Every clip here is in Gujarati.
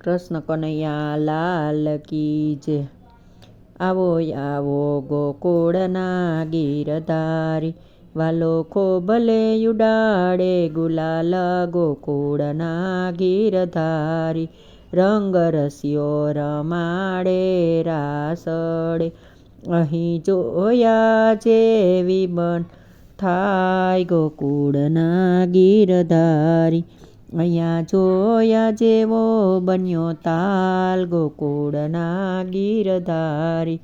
કૃષ્ણ કનૈયા લાલ કી જય. આવો આવો ગોકુળના ગીરધારી, વાલો ખોભલે ઉડાડે ગુલાલ ગોકુળના ગીરધારી. રંગ રસ્યો રમાડે રાસડે, અહીં જોયા જેવી બન થાય ગોકુળના ગીરધારી. અહીંયા જોયા જેવો બન્યો તાલ ગોકુળના ગીરધારી.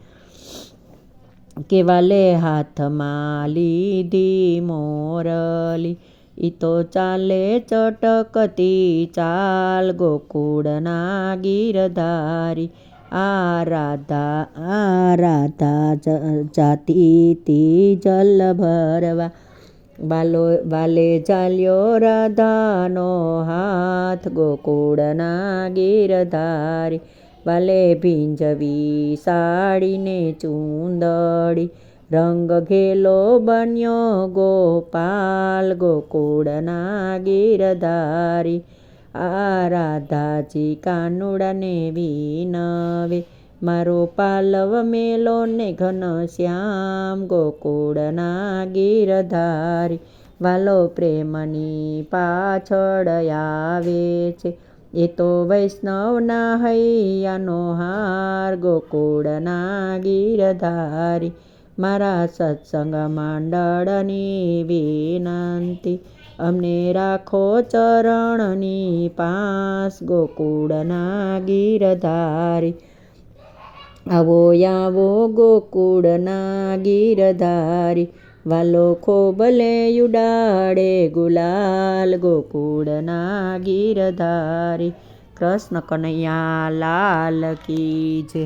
કેવાલે હાથમાં લીધી મોરલી, ઈ તો ચાલે ચટકતી ચાલ ગોકુળના ગીરધારી. આ રાધા જાતી તી જલ ભરવા, વાલે ચાલ્યો રાધાનો હાથ ગોકુળના ગીરધારી. વાલે ભીંજવી સાડીને ચૂંદડી, રંગ ઘેલો બન્યો ગોપાલ ગોકુળના ગીરધારી. આ રાધાજી કાનુડાને વિનવે, મારો પાલવ મેલો ને ઘનશ્યામ ગોકુળના ગીરધારી. વાલો પ્રેમની પાછળ આવે છે, એ તો વૈષ્ણવના હૈયાનો હાર ગોકુળના ગીરધારી. મારા સત્સંગ મંડળની વિનંતી, અમને રાખો ચરણની પાસ ગોકુળના ગીરધારી. આવો આવો ગોકુળના ગીરધારી, વાલો ખોભલે ઉડાડે ગુલાલ ગોકુળના ગીરધારી. કૃષ્ણ કનૈયા લાલ કી જય.